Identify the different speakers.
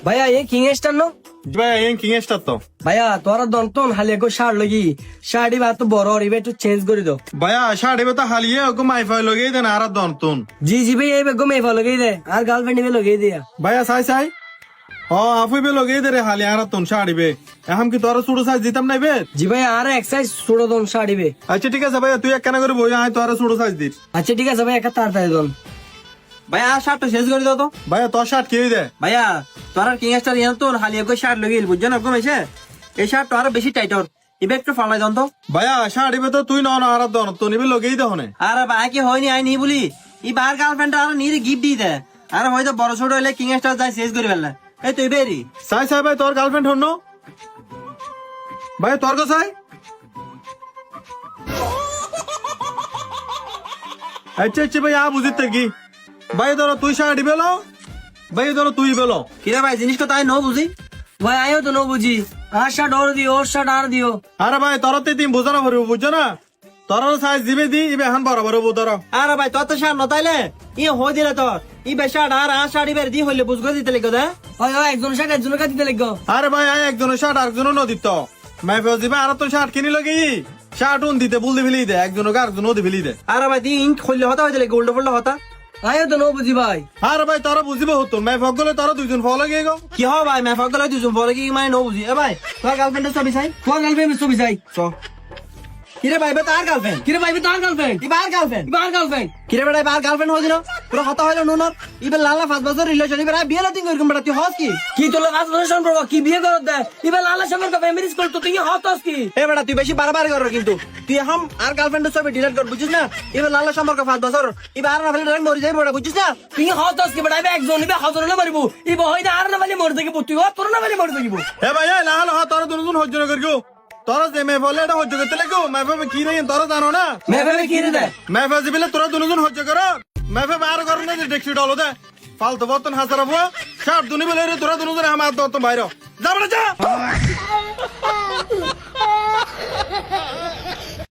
Speaker 1: ভাইয়া এই king star no
Speaker 2: ভাইয়া এন কিং স্টার তো
Speaker 1: ভাইয়া তোরা দন্তন হালি একো শার্ট লগি শার্টি বা তো বড় রিবে একটু চেঞ্জ করে দাও।
Speaker 2: ভাইয়া শাড়ি তো হালিয়ে ওকে মাইফাই লগেই দেন আর দন্তন
Speaker 1: জি জি ভাই এই বেগম এফা লগেই দে আর গার্লফ্রেন্ড এবে লগেই দিয়া।
Speaker 2: ভাইয়া চাই আফুইবে লগেই দে রে হালি আর তন শাড়িবে এখন কি তোর ছোট সাইজ দিতাম নাই বে।
Speaker 1: জি ভাই আর এক সাইজ ছোট দন শাড়িবে।
Speaker 2: আচ্ছা ঠিক আছে ভাইয়া তুই এক কেনা করে বই আয় তোর ছোট সাইজ দিস।
Speaker 1: আচ্ছা ঠিক আছে ভাই একটা তাড়াতাড়ি দন।
Speaker 3: ভাইয়া আর শার্টটা শেষ করে দাও তো।
Speaker 2: ভাইয়া তোর শার্ট কে দে।
Speaker 3: ভাইয়া তোর আর কিং স্টার ইয়ান তো হালিয়া কই শার্ট লগিল বুঝছো না কম এসে এই শার্টটা আরো বেশি টাইটর ইবে একটু ফালাই দন তো।
Speaker 2: ভাইয়া শাড়িবে তো তুই না আর দন তো নিবে লগেই দে হনে।
Speaker 3: আরে ভাই কি হয়নি আই নি বলি ই বার গার্লফ্রেন্ড আর নিরে গিফট দি দে আর হয়তো বড় ছোট হইলে কিং স্টার যাই শেষ করে ফেললে এই তুই বেরি
Speaker 2: চাই ভাই তোর গার্লফ্রেন্ড হন ভাই তোর চাই আচ্ছা ভাই আ বুঝিতে কি ভাই ধরো তুই শাড়ি বেলো ভাই ধরো তুই বেলো
Speaker 3: কিরে ভাই জিনিসটা তাই নো বুঝি।
Speaker 1: ভাই আয়ো তো নো বুঝি আর শার্ট ওর দিও ওর শার্ট আর দিও।
Speaker 2: আরে ভাই তোর তুমি বোঝো না ভরবো বুঝছো না তোর সাইজ দিবে দি ইবে এখন বরাবর হবো ধরো।
Speaker 3: আরে ভাই তোর তো শার্ট নতাইলে ই হই দিলে তোর ই বে শার্ট আর শার্ট ইবে দি হইলে বুঝগো দিতে লাগো দে।
Speaker 1: হয় হয় একজন শার্ট একজনের কাছে দিতে লাগো।
Speaker 2: আরে ভাই আয় একজনের শার্ট আরেকজনের নদীর তো মাইফেও দিবে আর তো শার্ট কিনি লগে শার্ট উন দিতে বলতে ফেলি দে একজনকে আরেকজন ওদি ফেলি দে।
Speaker 3: আরে ভাই দি ইঞ্চ খুললে হতা হইতে লাগে উল্টো ফুল্টো হতা।
Speaker 1: আয়ো তো নো বুঝি ভাই।
Speaker 2: আরে ভাই তোরা বুঝিবে হতো মাইফক গেলে তোরা দুইজন ফলো গিয়ে গো।
Speaker 3: কি হয় ভাই মে ফগলে দুজন বলে কি মানে নো বুঝি এ ভাই তোর গার্লফ্রেন্ডের ছবি চাই
Speaker 1: তোমার গার্লফ্রেন্ড ছবি চাই।
Speaker 3: চ কিরে ভাই বে তার গার্লফ্রেন্ড
Speaker 1: কিরে ভাই তার গার্লফ্রেন্ড
Speaker 3: ইবার গার্লফ্রেন্ড
Speaker 1: বার গার্লফ্রেন্ড
Speaker 3: কিরে বেটা বার গার্লফ্রেন্ড হইছিল পুরো হতা হইলো নুনত ইবে লালা 5 বছর রিলেশন ইবে বিয়ে লাতিং করকম বেটা তুই হস কি
Speaker 1: কি তোর কাজ বলে সম্পর্ক কি বিয়ে করত দে এবার লালা সঙ্গে ফ্যামিলি স্কুল তো তুই হতস কি।
Speaker 3: এ বেটা তুই বেশি বারবার করো কিন্তু তুই এখন আর গার্লফ্রেন্ডের ছবি ডিলিট কর বুঝছিস না ইবে লালা সম্পর্ক 5 বছর ইবে আর না ফেলে ডাইরেক্ট মরি যাই বেটা বুঝছিস না।
Speaker 1: তুই হতস কি বেটা একজন নিবে হজন না মারিবো ই বহই আর না বলি মরে থাকিব তুই তোর না বলি মরে থাকিব।
Speaker 2: এ ভাই এই লাল হ তোরা দুজন হজ্জ না করিও তোরা যে মেফলে এটা হজ্জ করতে লাগো মেফে কি নাই তোরা জানো না
Speaker 1: মেভাবে কি রে দে
Speaker 2: মেফে জিবিলে তোরা দুজন হজ্জ করো মেফে বার করো না যে ডেক্সি ডলো দে ফালতু বর্তন হাজার হবো শার্ট দুনি বলে রে তোরা দুজন আমার তো বাইরে যা বড় যা।